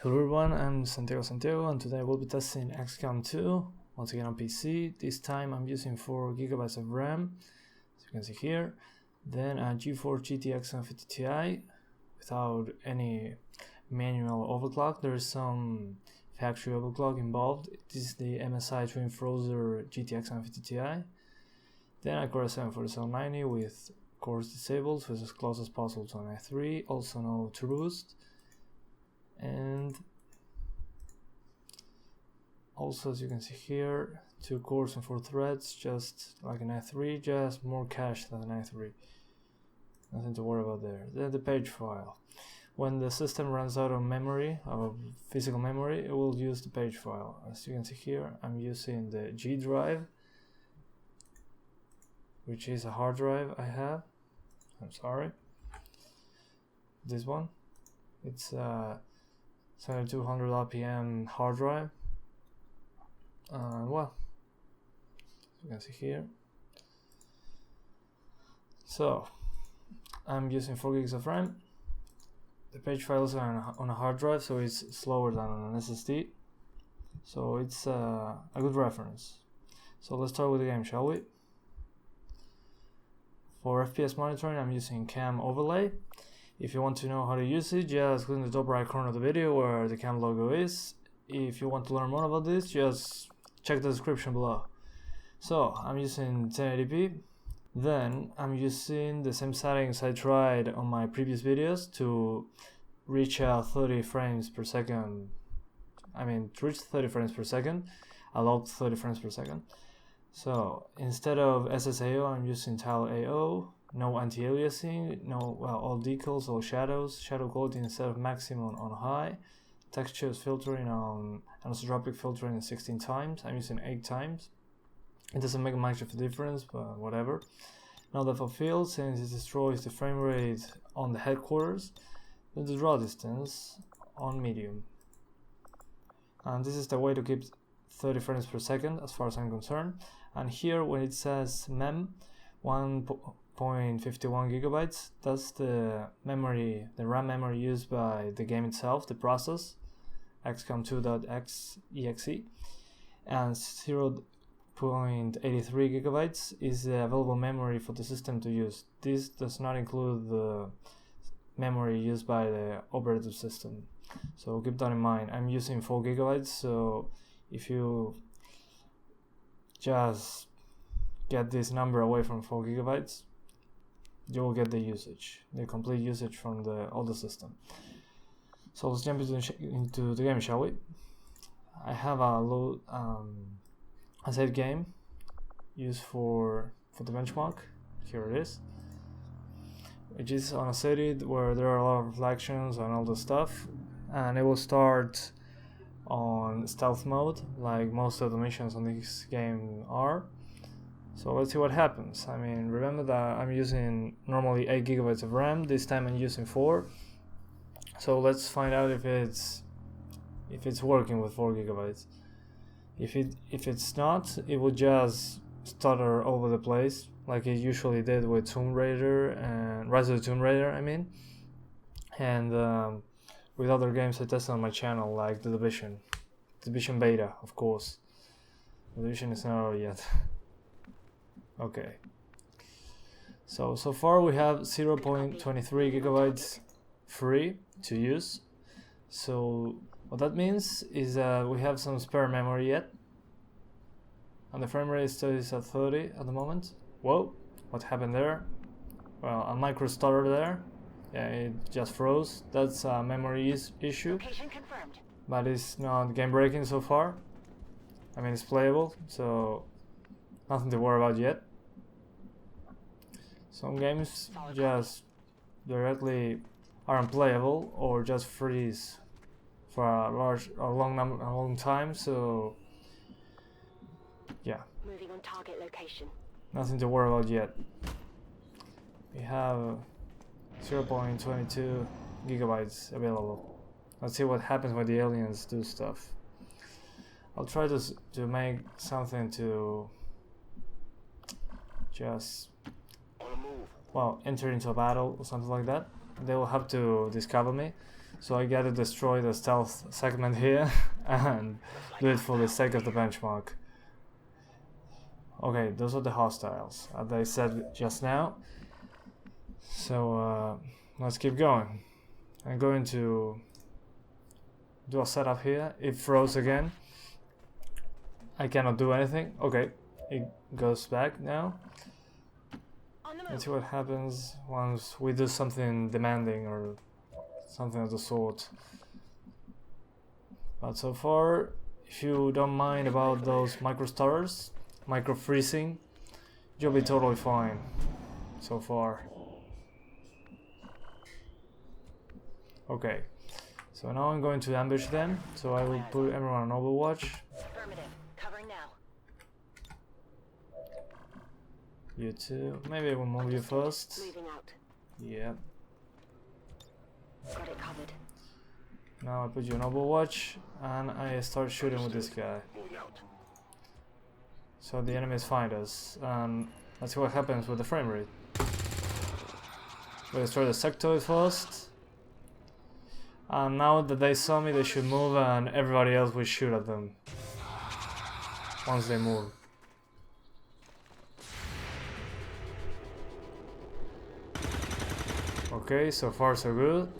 Hello everyone, I'm Santiago and today we'll be testing XCOM 2 once again on PC. This time I'm using 4GB of RAM, as you can see here. Then a Geforce GTX 750 Ti without any manual overclock. There is some factory overclock involved. This is the MSI twin Frozr GTX 750 Ti. Then a Core i7-4790 with cores disabled, so it's as close as possible to an i3, also no turbo boost. And also, as you can see here, 2 cores and 4 threads, just like an i3, just more cache than an i3. Nothing to worry about there. Then the page file. When the system runs out of memory, of physical memory, it will use the page file. As you can see here, I'm using the G drive, which is a hard drive I have. I'm sorry. This one. It's a 7200 RPM hard drive. Well, you can see here. So I'm using 4 gigs of RAM. The page files are on a hard drive, so it's slower than on an SSD. So it's a good reference. So let's start with the game, shall we? For FPS monitoring, I'm using Cam Overlay. If you want to know how to use it, just click in the top right corner of the video where the cam logo is. If you want to learn more about this, just check the description below. So I'm using 1080p. Then I'm using the same settings I tried on my previous videos to reach 30 frames per second. To reach 30 frames per second, I logged 30 frames per second. So instead of SSAO, I'm using tile AO. No anti-aliasing, all decals, all shadows, shadow quality instead of maximum on high, textures filtering on anisotropic filtering 16 times. I'm using 8 times. It doesn't make much of a difference, but whatever. Now depth of field, since it destroys the frame rate on the headquarters, then the draw distance on medium. And this is the way to keep 30 frames per second as far as I'm concerned. And here when it says MEM 1.51 gigabytes, that's the memory, the RAM memory used by the game itself, the process, XCOM2.exe, and 0.83 gigabytes is the available memory for the system to use. This does not include the memory used by the operating system, so keep that in mind. I'm using 4 gigabytes, so if you just get this number away from 4 gigabytes, you will get the usage, the complete usage from the older system. So let's jump into the game, shall we? I have a saved game used for the benchmark. Here it is, which is on a city where there are a lot of reflections and all the stuff, and it will start on stealth mode like most of the missions on this game are. So let's see what happens. Remember that I'm using normally 8 gigabytes of RAM. This time I'm using 4. So let's find out if it's working with 4 gigabytes. If it's not, it will just stutter over the place like it usually did with Tomb Raider and Rise of the Tomb Raider. And with other games I tested on my channel, like The Division Beta, of course. The Division is not out yet. Okay, so far we have 0.23 gigabytes free to use. So what that means is that we have some spare memory yet, and the frame rate still is at 30 at the moment. Whoa, what happened there? Well, a micro stutter there. Yeah, it just froze. That's a memory issue, but it's not game breaking so far. It's playable, so nothing to worry about yet. Some games just directly are unplayable or just freeze for a long time. So yeah, moving on target location. Nothing to worry about yet. We have 0.22 gigabytes available. Let's see what happens when the aliens do stuff. I'll try to make something to just enter into a battle or something like that. they will have to discover me. So I gotta destroy the stealth segment here and do it for the sake of the benchmark. Okay, those are the hostiles, as I said just now. So let's keep going. I'm going to do a setup here. It froze again. I cannot do anything. Okay, it goes back now. Let's see what happens once we do something demanding or something of the sort. But so far, if you don't mind about those micro stutters, micro freezing, you'll be totally fine so far. Okay, so now I'm going to ambush them, so I will put everyone on Overwatch. Affirmative. Covering now. You too. Maybe I will move you first. Moving out. Yep. Got it covered. Now I put you on Overwatch and I start shooting with this guy. So the enemies find us. Let's see what happens with the frame rate. We destroy the sectoid first. And now that they saw me, they should move and everybody else will shoot at them once they move. Okay, so far so good.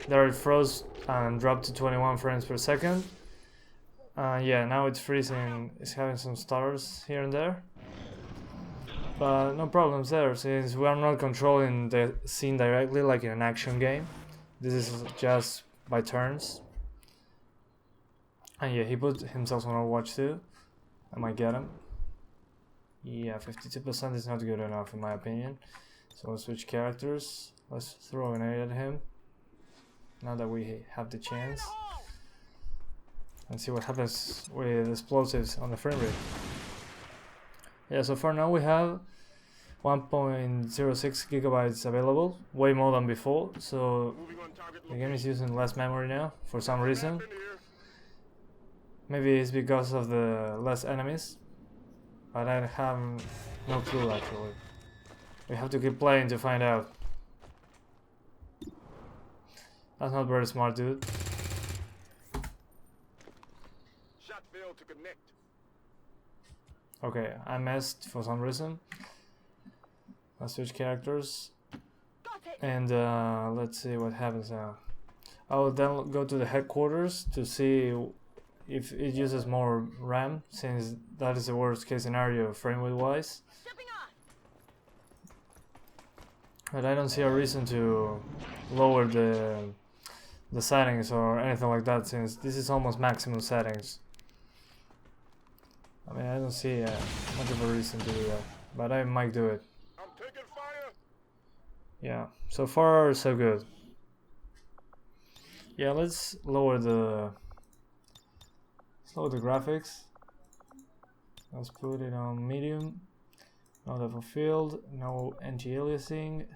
There it froze and dropped to 21 frames per second. Yeah, now it's freezing, it's having some stutters here and there. But no problems there, since we are not controlling the scene directly like in an action game. This is just by turns. And yeah, he put himself on Overwatch too. I might get him. Yeah, 52% is not good enough in my opinion. So we'll switch characters. Let's throw an grenade at him. Now that we have the chance. And see what happens with explosives on the frame rate. Yeah, so for now we have 1.06 gigabytes available, way more than before, so the game is using less memory now for some reason. Maybe it's because of the less enemies, but I have no clue actually. We have to keep playing to find out. That's not very smart, dude. Shot failed to connect. Okay, I missed for some reason. Let's switch characters. And let's see what happens now. I will then go to the headquarters to see if it uses more RAM, since that is the worst case scenario frame rate wise. But I don't see a reason to lower the settings or anything like that, since this is almost maximum settings. I mean, I don't see much of a reason to do that, but I might do it. I'm taking fire. Yeah, so far so good. Yeah, let's lower the graphics. Let's put it on medium. No depth of field, no anti-aliasing.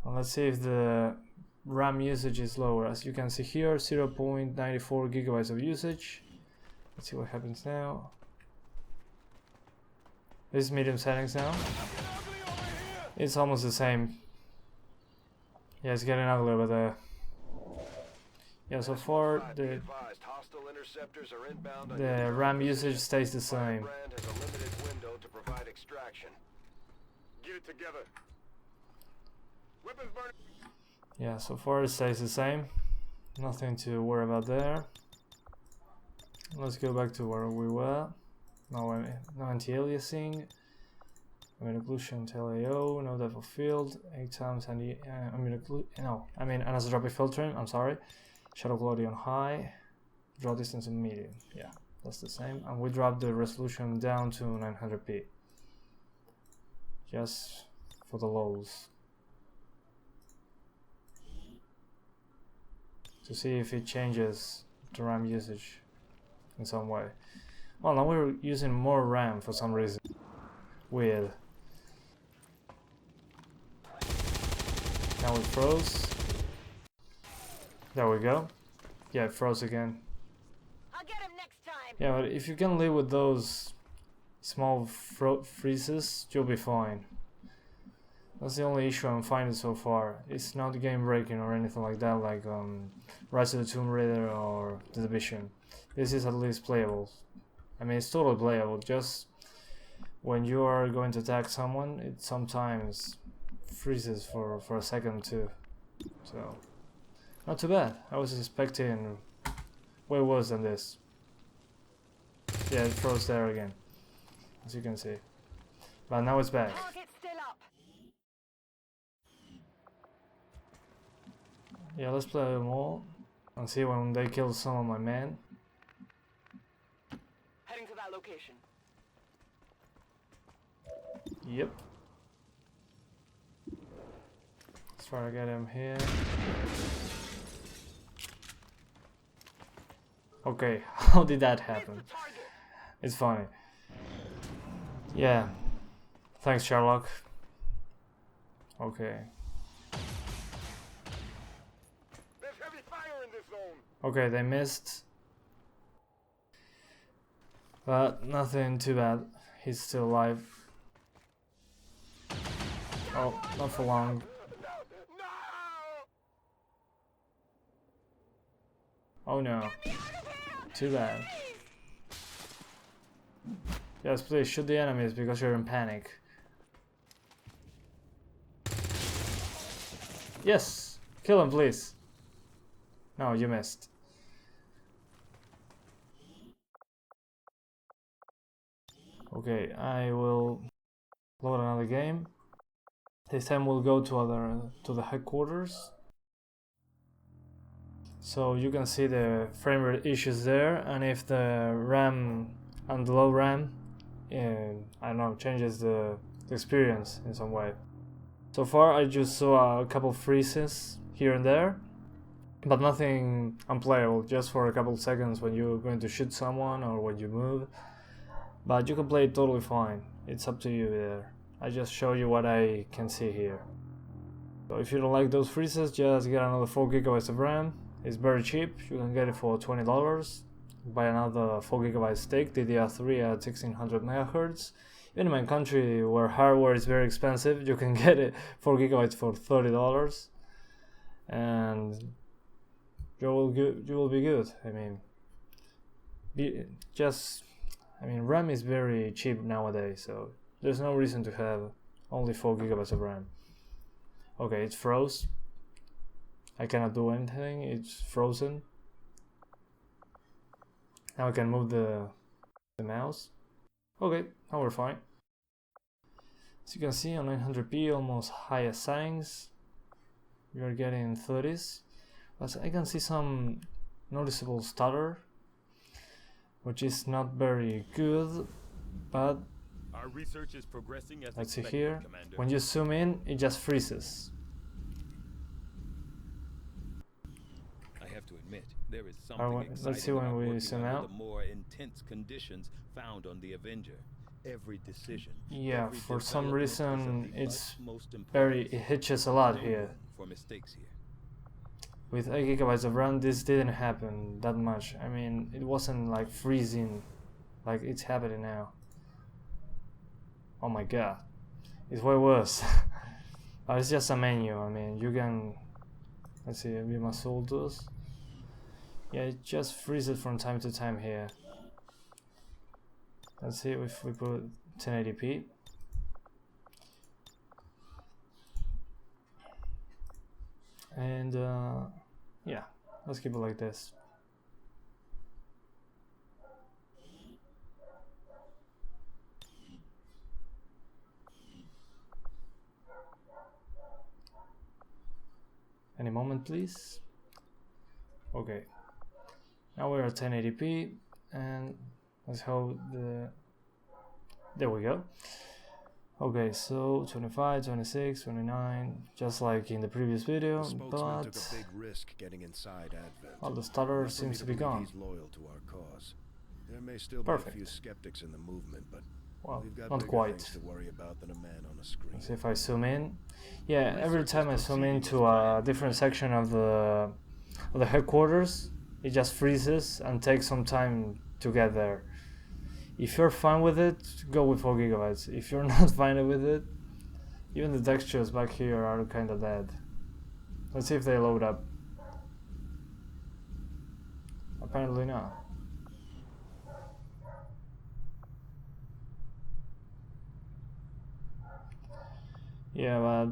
And let's see if the RAM usage is lower. As you can see here, 0.94 gigabytes of usage. Let's see what happens now. This is medium settings now. It's almost the same. Yeah, it's getting ugly over there. Yeah, so far the RAM usage stays the same. Get it together. Yeah, so far it stays the same. Nothing to worry about there. Let's go back to where we were. No anti-aliasing. Ambient occlusion, TLAO, no depth of field, 8 times anisotropy filtering, I'm sorry. Shadow quality on high, draw distance on medium. Yeah, that's the same. And we dropped the resolution down to 900p. Just for the lows. To see if it changes the RAM usage in some way. Well, now we're using more RAM for some reason. Weird. Now it froze. There we go. Yeah, it froze again. I'll get him next time. Yeah, but if you can live with those small freezes, you'll be fine. That's the only issue I'm finding so far. It's not game breaking or anything like that, like Rise of the Tomb Raider or The Division. This is at least playable. I mean, it's totally playable, just when you are going to attack someone, it sometimes freezes for a second too. So, not too bad. I was expecting way worse than this. Yeah, it froze there again, as you can see. But now it's back. Target still up. Yeah, let's play them all and see when they kill some of my men. Heading to that location. Yep. Let's try to get him here. Okay, how did that happen? It's funny. Yeah. Thanks, Sherlock. Okay. There's heavy fire in this zone. Okay, they missed. But nothing too bad. He's still alive. Oh, not for long. No! Oh no. Too bad. Yes, please shoot the enemies because you're in panic. Yes! Kill him, please. No, you missed. Okay, I will load another game. This time we'll go to the headquarters. So you can see the frame rate issues there, and if the RAM and the low RAM, I don't know, changes the experience in some way. So far I just saw a couple freezes here and there, but nothing unplayable, just for a couple seconds when you're going to shoot someone or when you move. But you can play it totally fine, it's up to you there. I just show you what I can see here. So if you don't like those freezes, just get another 4 GB of RAM. It's very cheap, you can get it for $20. Buy another 4 GB stick, DDr3 at 1600 MHz. Even in my country where hardware is very expensive, you can get it 4 GB for $30. And you will be good. I mean, RAM is very cheap nowadays, so there's no reason to have only 4 GB of RAM. Okay, it froze. I cannot do anything, it's frozen. Now I can move the mouse. Okay, now we're fine. As you can see on 900p, almost highest settings, we are getting 30s. But I can see some noticeable stutter, which is not very good, but our research is progressing as let's see expected, here. Commander. When you zoom in, it just freezes. I have to admit, there is something Let's exciting see when about we working zoom under out. the more intense conditions found on the Avenger. Every decision. Yeah, every for some development is of reason the it's utmost it importance. hitches a lot No here. room for mistakes here. With 8 GB of RAM, this didn't happen that much. I mean, it wasn't like freezing like it's happening now. Oh my god, it's way worse. But it's just a menu. I mean, you can, let's see, view my soldiers. Yeah, it just freezes from time to time here. Let's see if we put 1080p. And yeah, let's keep it like this. Any moment, please. Okay, now we're at 1080p, and let's hold there we go. Okay, so 25, 26, 29, just like in the previous video, The spokesman but took a big risk getting inside Advent. all the stutter Enough for me seems to be believe gone. He's loyal to our cause. There may still Perfect. be a few skeptics in the movement, but Well, we've got not bigger quite. things to worry about than a man on a screen. Let's see if I zoom in. Yeah, every time I zoom into a different section of the headquarters, it just freezes and takes some time to get there. If you're fine with it, go with 4 gigabytes. If you're not fine with it, even the textures back here are kinda dead. Let's see if they load up. Apparently not. Yeah, but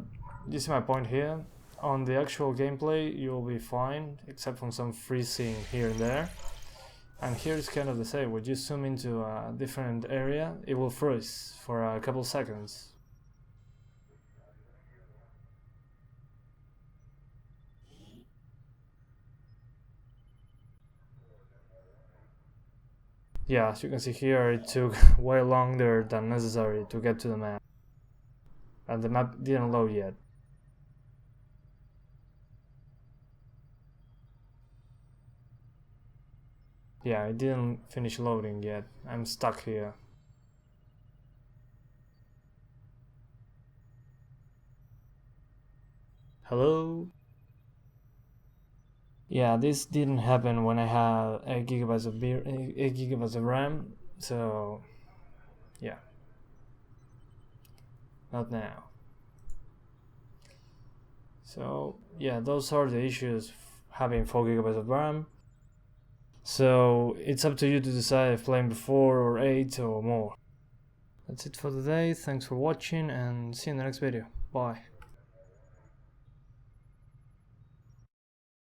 you see my point here? On the actual gameplay, you'll be fine, except from some freezing here and there. And here it's kind of the same. When you zoom into a different area, it will freeze for a couple seconds. Yeah, as you can see here, it took way longer than necessary to get to the map. And the map didn't load yet. Yeah, it didn't finish loading yet. I'm stuck here. Hello? Yeah, this didn't happen when I had 8 gigabytes of RAM, so yeah. Not now. So yeah, those are the issues having 4 gigabytes of RAM. So it's up to you to decide if playing 4 or 8 or more. That's it for today. Thanks for watching and see you in the next video. Bye.